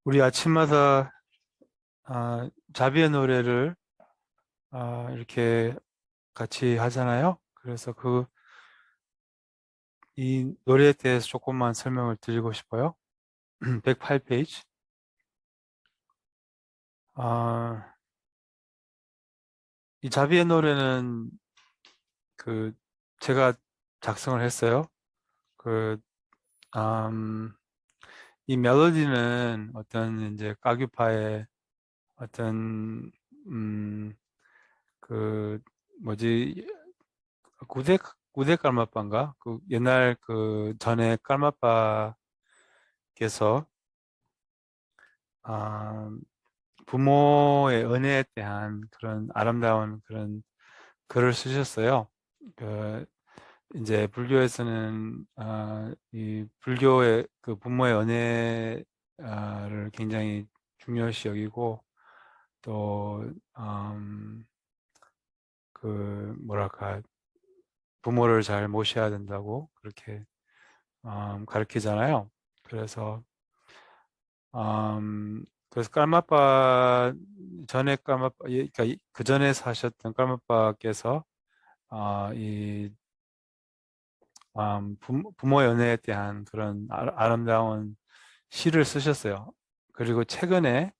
우리 아침마다 자비의 노래를 이렇게 같이 하잖아요. 그래서 이 노래에 대해서 조금만 설명을 드리고 싶어요. 108페이지. 이 자비의 노래는 그 제가 작성을 했어요. 그, 음, 이 멜로디는 어떤 이제 까규파의 어떤 음, 그 뭐지 구대 구대 깔마빠인가? 그 옛날 그 전에 깔마빠께서 아, 부모의 은혜에 대한 그런 아름다운 그런 글을 쓰셨어요. 그 이제 불교에서는 이 불교의 그 부모의 은혜를 굉장히 중요시 여기고 또 그 뭐랄까 부모를 잘 모셔야 된다고 그렇게 가르치잖아요. 그래서 깔마빠 전에 깔마빠 그러니까 그 전에 사셨던 깔마빠께서 이 부모 연애에 대한 그런 아름다운 시를 쓰셨어요. 그리고 최근에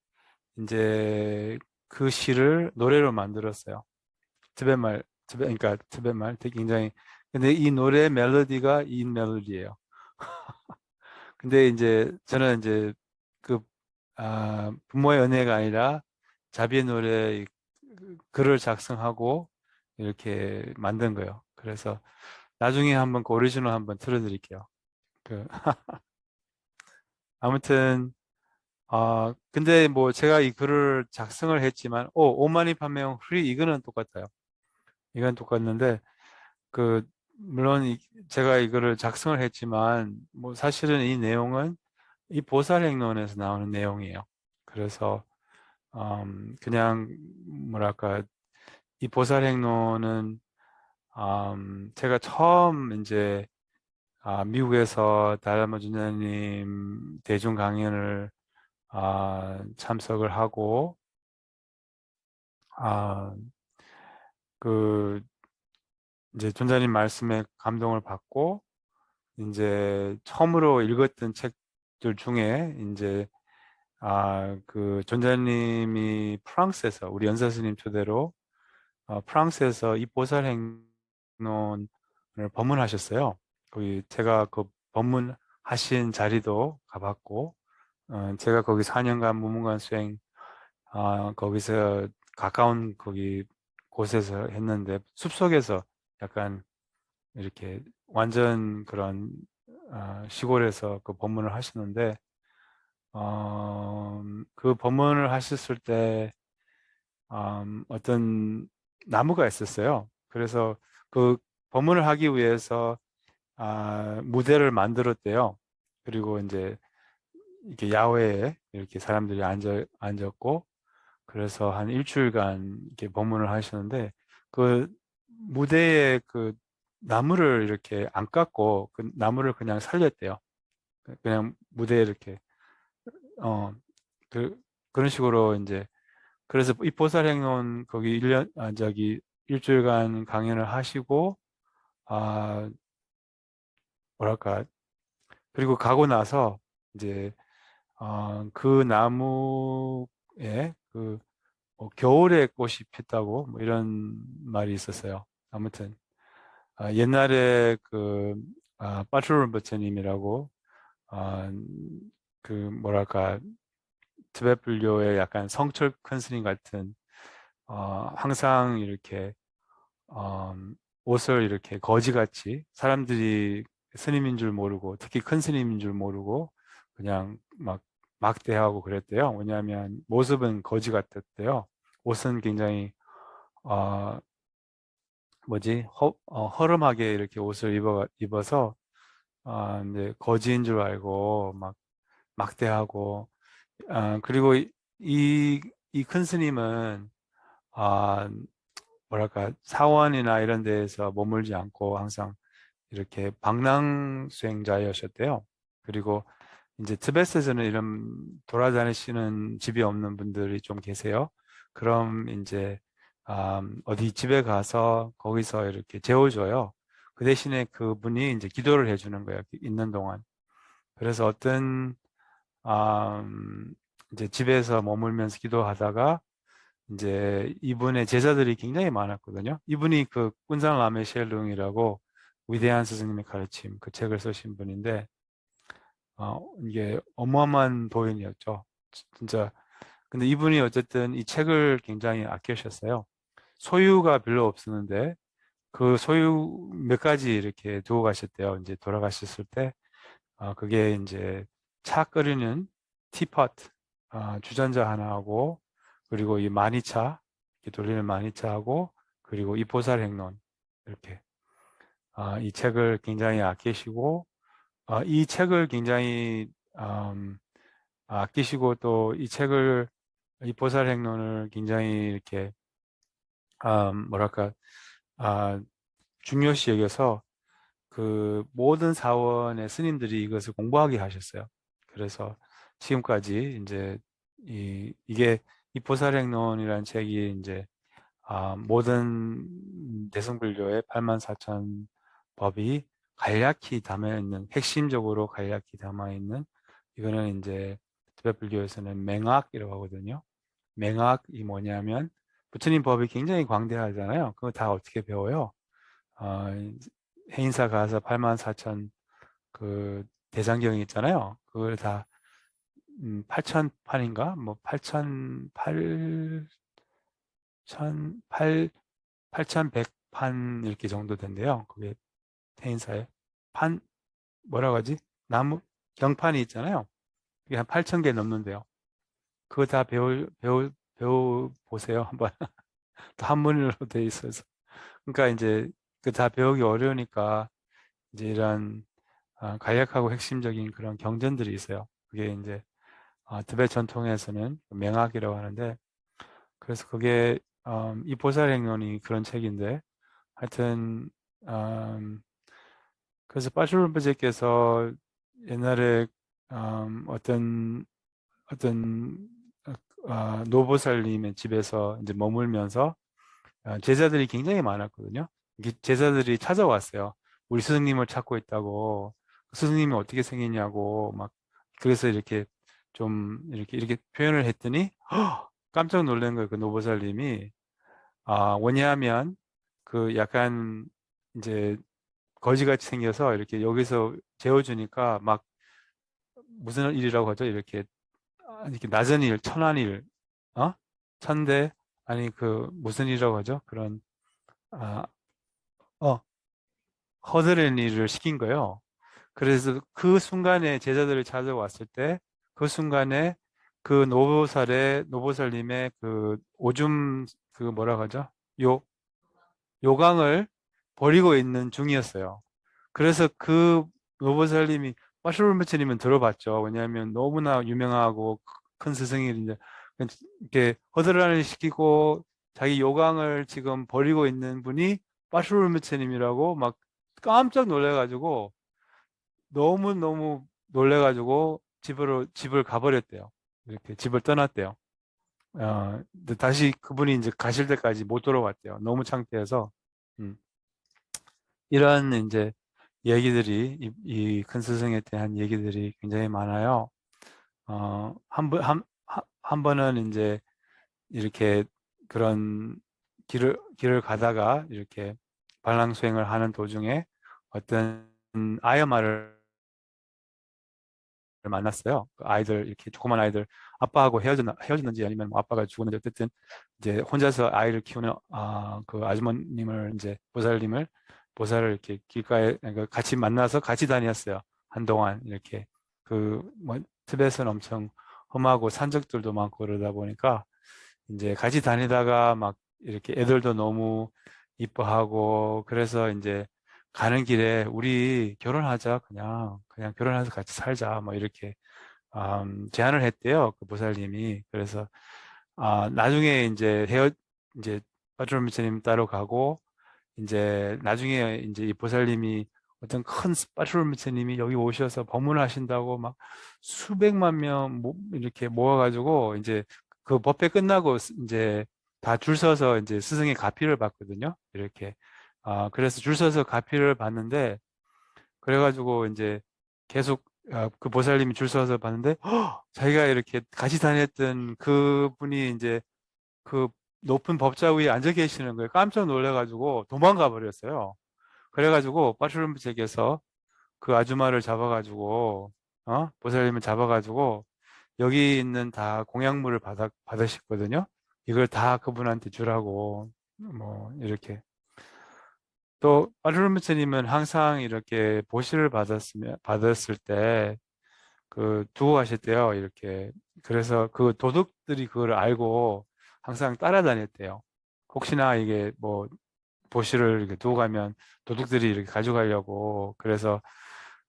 이제 그 시를 노래로 만들었어요. 그러니까 티벳말 되게 굉장히 근데 이 노래 멜로디가 이 멜로디예요. 근데 이제 저는 이제 그 부모의 은혜가 아니라 자비의 노래 글을 작성하고 이렇게 만든 거예요. 그래서 나중에 한번 그 오리지널 한번 틀어드릴게요. 그 아무튼 근데 뭐 제가 이 글을 작성을 했지만 오마니 판매용 프리 이거는 똑같아요. 이건 똑같는데 그 물론 제가 이거를 작성을 했지만 뭐 사실은 이 내용은 이 보살행론에서 나오는 내용이에요. 그래서 그냥 뭐랄까 이 보살행론은 제가 처음 이제 미국에서 달라마 준자님 대중 강연을 참석을 하고 아, 그 이제 존자님 말씀에 감동을 받고 이제 처음으로 읽었던 책들 중에 이제 그 존자님이 프랑스에서 우리 연사 스님 초대로 프랑스에서 이 보살행론을 법문하셨어요. 거기 제가 그 법문하신 자리도 가봤고 제가 거기 4년간 무문관 수행 거기서 가까운 거기 곳에서 했는데 숲속에서 약간 이렇게 완전 그런 시골에서 그 법문을 하시는데 그 법문을 하셨을 때 어떤 나무가 있었어요. 그래서 그 법문을 하기 위해서 무대를 만들었대요. 그리고 이제 이렇게 야외에 이렇게 사람들이 앉았고 그래서 한 일주일간 이렇게 법문을 하시는데 그 무대에 그 나무를 이렇게 안 깎고 그 나무를 그냥 살렸대요. 그냥 무대에 이렇게 어 그, 그런 식으로 이제 그래서 이 보살행론 거기 1년 저기 일주일간 강연을 하시고 아 뭐랄까 그리고 가고 나서 이제 그 나무에 겨울에 꽃이 폈다고 뭐 이런 말이 있었어요. 아무튼 옛날에 그 빠트롤 버처님이라고 아, 그 뭐랄까 티베트 불교의 약간 성철 큰 스님 같은 항상 이렇게 어, 옷을 이렇게 거지같이 사람들이 스님인 줄 모르고 특히 큰 스님인 줄 모르고 그냥 막 막대하고 그랬대요. 왜냐하면 모습은 거지 같았대요. 옷은 굉장히 어, 허름하게 이렇게 옷을 입어서 이제 거지인 줄 알고 막 막대하고 그리고 이 큰 스님은 아, 뭐랄까 사원이나 이런 데에서 머물지 않고 항상 이렇게 방랑 수행자였었대요. 그리고 이제 티베트에서는 이런 돌아다니시는 집이 없는 분들이 좀 계세요. 그럼 이제 어디 집에 가서 거기서 이렇게 재워줘요. 그 대신에 그분이 이제 기도를 해주는 거예요. 있는 동안. 그래서 어떤 이제 집에서 머물면서 기도하다가 이제 이분의 제자들이 굉장히 많았거든요. 이분이 그 꾼산 라메 셸룽이라고 위대한 스승님의 가르침 그 책을 쓰신 분인데 이게 어마어마한 도인이었죠. 진짜. 근데 이분이 어쨌든 이 책을 굉장히 아끼셨어요. 소유가 별로 없었는데 그 소유 몇 가지 이렇게 두고 가셨대요. 이제 돌아가셨을 때 그게 이제 차 끓이는 티팟 주전자 하나하고 그리고 이 마니차 이렇게 돌리는 마니차하고 그리고 이 보살행론 이렇게 이 책을 굉장히 아끼시고 이 책을 굉장히 아끼시고 또 이 책을 이 보살행론을 굉장히 이렇게 뭐랄까 아, 중요시 여겨서 그 모든 사원의 스님들이 이것을 공부하게 하셨어요. 그래서 지금까지 이제 이게 이 보살행론이라는 책이 이제 모든 대승불교의 84,000 법이 간략히 담아 있는 핵심적으로 간략히 담아 있는 이거는 이제 티베트 불교에서는 맹학이라고 하거든요. 맹학이 뭐냐면 부처님 법이 굉장히 광대하잖아요. 그거 다 어떻게 배워요? 어, 해인사 가서 84,000 그 대장경이 있잖아요. 그걸 다 8,000판인가? 뭐 8,008 8,100판 이렇게 정도 된대요. 그게 해인사에 판 뭐라고 하지? 나무 경판이 있잖아요. 그게 한 8,000개 넘는데요. 그거 다 배워 보세요. 한번. 또 한문으로 돼 있어서. 그러니까 이제 그 다 배우기 어려우니까 이제 이런 간략하고 핵심적인 그런 경전들이 있어요. 그게 이제 티베트 전통에서는 맹학이라고 하는데 그래서 그게 이 보살행론이 그런 책인데 하여튼 그래서 빠슈르르부제께서 옛날에 어떤 노보살님의 집에서 이제 머물면서 제자들이 굉장히 많았거든요. 제자들이 찾아왔어요. 우리 스승님을 찾고 있다고. 스승님이 어떻게 생겼냐고 막 그래서 이렇게 좀 이렇게 표현을 했더니 깜짝 놀란 거예요. 그 노보살님이 왜냐하면 그 약간 이제 거지같이 생겨서 이렇게 여기서 재워주니까 막 무슨 일이라고 하죠? 이렇게 낮은 일, 천한 일, 어? 천대 아니 그 무슨 일이라고 하죠? 그런 아, 어, 허드렛 일을 시킨 거예요. 그래서 그 순간에 제자들을 찾아왔을 때 그 순간에 그 노보살님의 그 오줌 그 뭐라고 하죠? 요 요강을 버리고 있는 중이었어요. 그래서 그 노보살님이 마슈르메치님은 들어봤죠. 왜냐하면 너무나 유명하고 큰 스승인데 이렇게 허드렛을 시키고 자기 요강을 지금 버리고 있는 분이 마슈르메치님이라고 막 깜짝 놀래가지고 너무너무 놀래가지고 집을 가버렸대요. 이렇게 집을 떠났대요. 근데 다시 그분이 이제 가실 때까지 못 돌아왔대요. 너무 창피해서. 음, 이런 이제 얘기들이, 이 큰 스승에 대한 얘기들이 굉장히 많아요. 한 번은 이제 이렇게 그런 길을 가다가 이렇게 발랑수행을 하는 도중에 어떤 아야마를 만났어요. 그 아이들 이렇게 조그만 아이들 아빠하고 헤어졌는지 아니면 뭐 아빠가 죽었는지 어쨌든 이제 혼자서 아이를 키우는 그 아주머님을 이제 보살을 이렇게 길가에 그러니까 같이 만나서 같이 다녔어요. 한동안 이렇게 그 뭐 티벳은 엄청 험하고 산적들도 많고 그러다 보니까 이제 같이 다니다가 막 이렇게 애들도 너무 이뻐하고 그래서 이제 가는 길에 우리 결혼하자 그냥 결혼해서 같이 살자 뭐 이렇게 제안을 했대요 그 보살님이. 그래서 나중에 이제 빠트로미처님 따로 가고 이제 나중에 이제 이 보살님이 어떤 큰 빠트롤무스님이 여기 오셔서 법문하신다고 막 수백만 명 이렇게 모아가지고 이제 그 법회 끝나고 이제 다 줄 서서 이제 스승의 가피를 받거든요. 이렇게. 그래서 줄 서서 가피를 받는데 그래가지고 이제 계속 그 보살님이 줄 서서 봤는데 자기가 이렇게 같이 다녔던 그분이 이제 그 높은 법좌 위에 앉아 계시는 거예요. 깜짝 놀래가지고 도망가 버렸어요. 그래가지고 빠트름책에서 그 아주마를 잡아가지고 보살님을 잡아가지고 여기 있는 다 공약물을 받으셨거든요. 이걸 다 그분한테 주라고 뭐 이렇게 또 빠트름스님은 항상 이렇게 보시를 받았을 때 그 두고 가셨대요. 이렇게 그래서 그 도둑들이 그걸 알고 항상 따라다녔대요. 혹시나 이게 뭐 보시를 이렇게 두고 가면 도둑들이 이렇게 가져가려고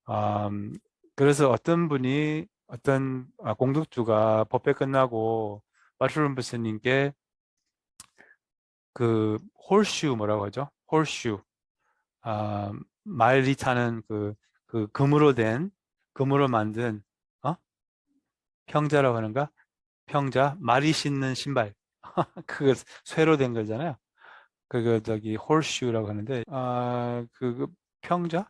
음, 그래서 어떤 분이 공덕주가 법회 끝나고 빠트룸 부스님께 그 홀슈 뭐라고 하죠? 홀슈 말이 타는 그 금으로 만든 어? 평자라고 하는가? 평자 말이 신는 신발 그거 쇠로 된 거잖아요. 그거 저기 홀슈라고 하는데 그 평자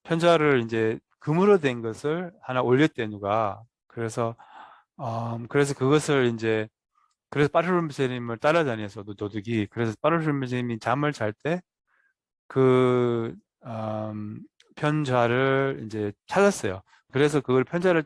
편자를 이제 금으로 된 것을 하나 올렸대 누가. 그래서 그것을 이제 그래서 빠르르면님을 따라다녀서 도둑이 그래서 빠르르면님이 잠을 잘 때 그 편자를 이제 찾았어요. 그래서 그걸 편자를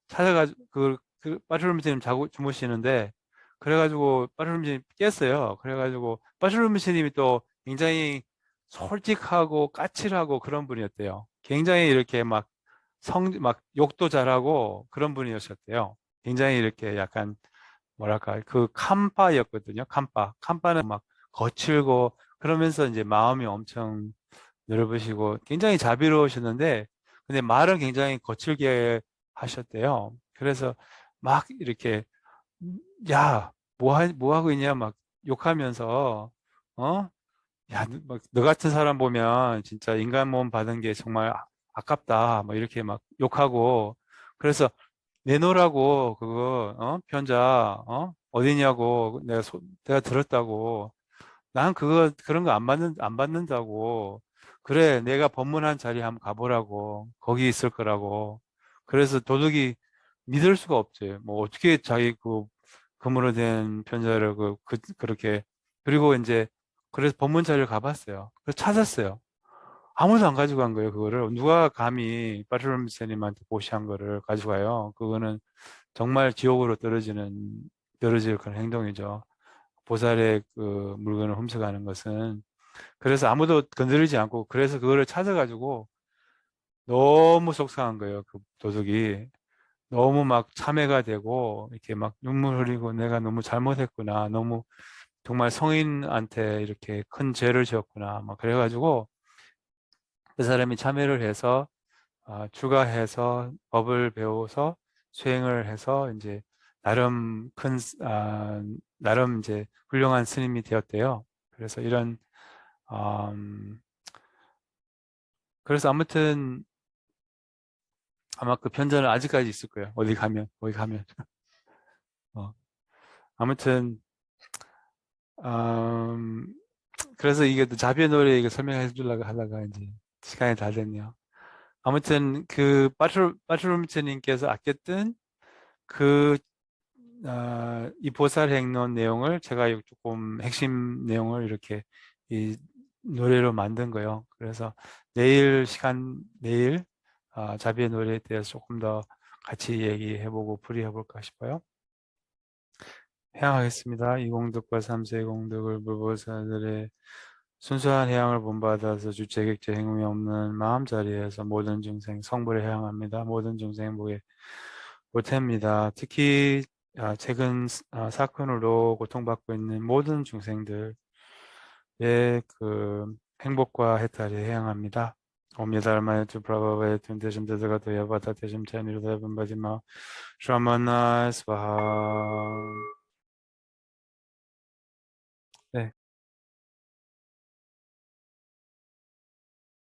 찾아가지고 그 빠르르면님 자고 주무시는데 그래가지고 빠르르면님 깼어요. 그래가지고 빠르르면님이 또 굉장히 솔직하고 까칠하고 그런 분이었대요. 굉장히 이렇게 막 욕도 잘하고 그런 분이었대요. 굉장히 이렇게 약간 뭐랄까 그 캄파였거든요. 캄파는 막 거칠고 그러면서 이제 마음이 엄청 넓으시고 굉장히 자비로우셨는데 근데 말은 굉장히 거칠게 하셨대요. 그래서 막 이렇게 야, 뭐 하고 있냐 막 욕하면서 어? 야, 너 같은 사람 보면 진짜 인간 몸 받은 게 정말 아깝다. 뭐 이렇게 막 욕하고 그래서 내놓으라고 그거 편자 어디냐고 내가 들었다고 난 그런 거 안 받는다고 그래 내가 법문한 자리 한번 가보라고 거기 있을 거라고 그래서 도둑이 믿을 수가 없지 뭐 어떻게 자기 그 금으로 된 편자를 그렇게 그리고 이제 그래서 법문 자리를 가봤어요 그래서 찾았어요 아무도 안 가져간 거예요 그거를 누가 감히 빠트론스님한테 보시한 거를 가져가요 그거는 정말 지옥으로 떨어질 그런 행동이죠. 보살의 그 물건을 훔쳐가는 것은. 그래서 아무도 건드리지 않고, 그래서 그거를 찾아가지고 너무 속상한 거예요. 그 도둑이. 너무 막 참회가 되고, 이렇게 막 눈물 흘리고 내가 너무 잘못했구나. 너무 정말 성인한테 이렇게 큰 죄를 지었구나. 막 그래가지고 그 사람이 참회를 해서, 추가해서 법을 배워서 수행을 해서 이제 나름 나름 이제 훌륭한 스님이 되었대요. 그래서 음, 그래서 아무튼 아마 그 편자는 아직까지 있을 거예요. 어디 가면. 어, 아무튼, 음, 그래서 이게 또 자비의 노래 이거 설명해 주려고 하다가 이제 시간이 다 됐네요. 아무튼 그 빠트루미츠님께서 아꼈던 그 이 보살 행론 내용을 제가 조금 핵심 내용을 이렇게 이 노래로 만든 거예요. 그래서 내일 자비의 노래에 대해서 조금 더 같이 얘기해보고 풀이해볼까 싶어요. 해양하겠습니다. 이공덕과 삼세의 공덕을 불보살들의 순수한 해양을 본받아서 주체객체 행위 없는 마음자리에서 모든 중생 성불에 해양합니다. 모든 중생 복에 보탭니다. 특히 최근 사건으로 고통받고 있는 모든 중생들의 그 행복과 해탈에 해양합니다. 옴니달마에 두 프라바바에 둔대심 데드가 도야바다 대심 차니로 대분바지마 샤마나 스와하